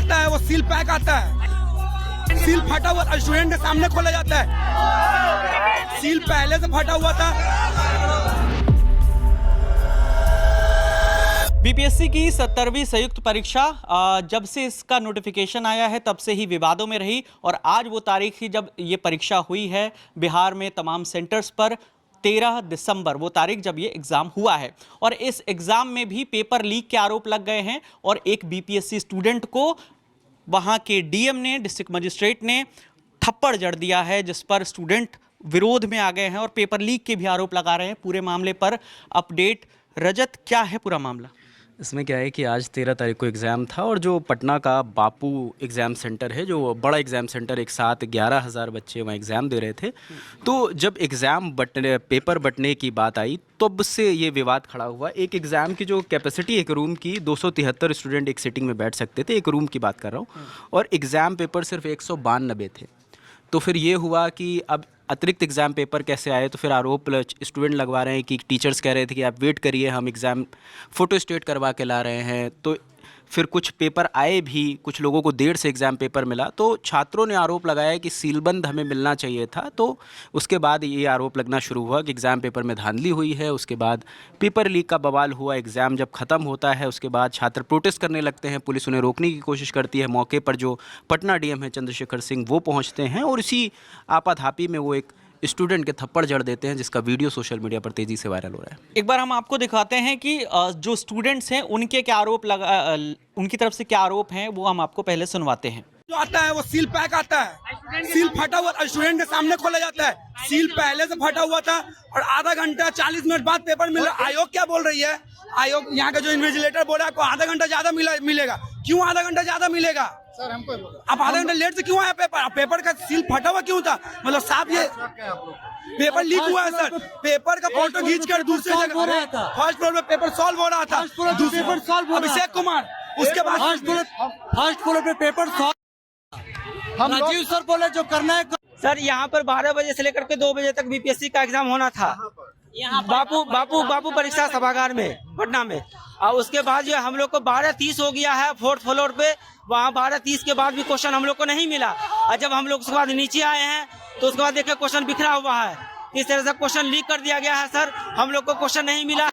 आता है वो सील पैक आता है, सील फटा हुआ स्टूडेंट के सामने खोला जाता है, सील पहले से फटा हुआ था। बीपीएससी की 70वीं संयुक्त परीक्षा जब से इसका नोटिफिकेशन आया है तब से ही विवादों में रही और आज वो तारीख थी जब ये परीक्षा हुई है बिहार में तमाम सेंटर्स पर। 13 दिसंबर वो तारीख जब ये एग्ज़ाम हुआ है और इस एग्ज़ाम में भी पेपर लीक के आरोप लग गए हैं और एक बीपीएससी स्टूडेंट को वहाँ के डीएम ने, डिस्ट्रिक्ट मजिस्ट्रेट ने थप्पड़ जड़ दिया है, जिस पर स्टूडेंट विरोध में आ गए हैं और पेपर लीक के भी आरोप लगा रहे हैं। पूरे मामले पर अपडेट रजत, क्या है पूरा मामला? इसमें क्या है कि आज 13 तारीख को एग्ज़ाम था और जो पटना का बापू एग्ज़ाम सेंटर है, जो बड़ा एग्ज़ाम सेंटर, एक साथ 11,000 बच्चे वहाँ एग्ज़ाम दे रहे थे। तो जब एग्ज़ाम पेपर बंटने की बात आई तब से ये विवाद खड़ा हुआ। एक एग्ज़ाम की जो कैपेसिटी एक रूम की 273 स्टूडेंट एक सिटिंग में बैठ सकते थे, एक रूम की बात कर रहा हूँ, और एग्ज़ाम पेपर सिर्फ 192 थे। तो फिर ये हुआ कि अब अतिरिक्त एग्ज़ाम पेपर कैसे आए, तो फिर आरोप स्टूडेंट लगवा रहे हैं कि टीचर्स कह रहे थे कि आप वेट करिए, हम एग्ज़ाम फ़ोटो स्टेट करवा के ला रहे हैं। तो फिर कुछ पेपर आए भी, कुछ लोगों को देर से एग्ज़ाम पेपर मिला, तो छात्रों ने आरोप लगाया कि सीलबंद हमें मिलना चाहिए था। तो उसके बाद ये आरोप लगना शुरू हुआ कि एग्ज़ाम पेपर में धांधली हुई है। उसके बाद पेपर लीक का बवाल हुआ। एग्ज़ाम जब ख़त्म होता है उसके बाद छात्र प्रोटेस्ट करने लगते हैं, पुलिस उन्हें रोकने की कोशिश करती है। मौके पर जो पटना डीएम है चंद्रशेखर सिंह, वो पहुँचते हैं और इसी आपाधापी में वो एक स्टूडेंट के थप्पड़ जड़ देते हैं, जिसका वीडियो सोशल मीडिया पर तेजी से वायरल हो रहा है। एक बार हम आपको दिखाते हैं कि जो स्टूडेंट्स हैं उनके क्या आरोप उनकी तरफ से क्या आरोप हैं, वो हम आपको पहले सुनवाते हैं। जो आता है वो सील पैक आता है, सील फटा हुआ स्टूडेंट के सामने खोला जाता है, सील पहले से फटा हुआ था और आधा घंटा 40 मिनट बाद पेपर मिला। आयोग क्या बोल रही है? आयोग यहाँ का जो इन्विजिलेटर बोला आपको आधा घंटा ज्यादा मिलेगा। क्यों आधा घंटा ज्यादा मिलेगा सर? हमको आप आधा घंटा लेट से क्यों आया? पेपर का सील फटा हुआ क्यों था? मतलब साफ ये पेपर लीक हुआ है सर। पेपर का फोटो खींच कर दूसरे जगह फर्स्ट फ्लोर में पेपर सॉल्व हो रहा था, अभिषेक कुमार, उसके बाद फर्स्ट फ्लोर पे पेपर सॉल्व। हम राजीव सर बोले जो करना है सर। यहाँ पर 12 बजे से लेकर के 2 बजे तक बीपीएससी का एग्जाम होना था, बापू परीक्षा सभागार में पटना में। और उसके बाद जो हम लोग को 12:30 हो गया है फोर्थ फ्लोर पे, वहाँ 12:30 के बाद भी क्वेश्चन हम लोग को नहीं मिला। और जब हम लोग उसके बाद नीचे आए हैं तो उसके बाद देखे क्वेश्चन बिखरा हुआ है। इस तरह से क्वेश्चन लीक कर दिया गया है सर। हम लोग को क्वेश्चन नहीं मिला,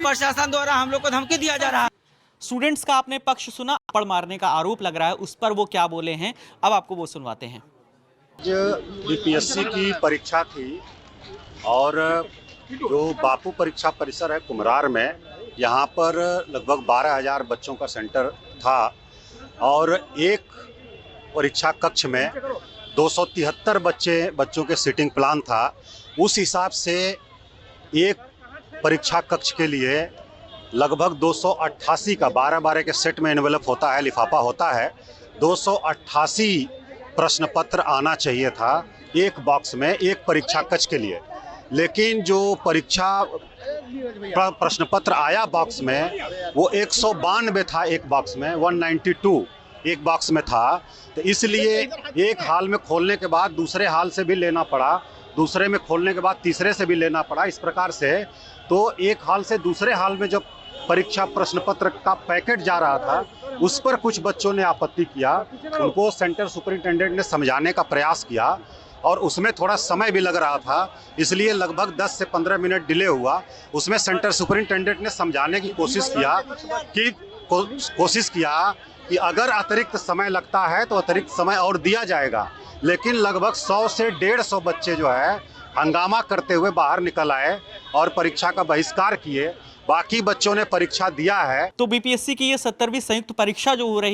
प्रशासन द्वारा हम लोग को धमकी दिया जा रहा है। स्टूडेंट्स का आपने पक्ष सुना, थप्पड़ मारने का आरोप लग रहा है, उस पर वो क्या बोले हैं, अब आपको वो सुनवाते हैं। बीपीएससी की परीक्षा थी और जो बापू परीक्षा परिसर है कुम्हरार में, यहाँ पर लगभग 12,000 बच्चों का सेंटर था और एक परीक्षा कक्ष में 273 बच्चों के सीटिंग प्लान था। उस हिसाब से एक परीक्षा कक्ष के लिए लगभग 288 का 12-12 के सेट में एनवेलप होता है, लिफाफा होता है, 288 प्रश्न पत्र आना चाहिए था एक बॉक्स में, एक परीक्षा कक्ष के लिए। लेकिन जो परीक्षा प्रश्न पत्र आया बॉक्स में वो 192 था एक बॉक्स में, 192 एक बॉक्स में था। तो इसलिए एक हाल में खोलने के बाद दूसरे हाल से भी लेना पड़ा, दूसरे में खोलने के बाद तीसरे से भी लेना पड़ा। इस प्रकार से तो एक हाल से दूसरे हाल में जो परीक्षा प्रश्न पत्र का पैकेट जा रहा था उस पर कुछ बच्चों ने आपत्ति किया। उनको सेंटर सुपरिटेंडेंट ने समझाने का प्रयास किया और उसमें थोड़ा समय भी लग रहा था, इसलिए लगभग 10 से 15 मिनट डिले हुआ। उसमें सेंटर सुपरिटेंडेंट ने समझाने की कोशिश किया कि अगर अतिरिक्त समय लगता है तो अतिरिक्त समय और दिया जाएगा। लेकिन लगभग 100 से 150 बच्चे जो है हंगामा करते हुए बाहर निकल आए और परीक्षा का बहिष्कार किए। बाकी बच्चों ने परीक्षा दिया है। तो बीपीएससी की ये 70वीं संयुक्त परीक्षा जो हो रही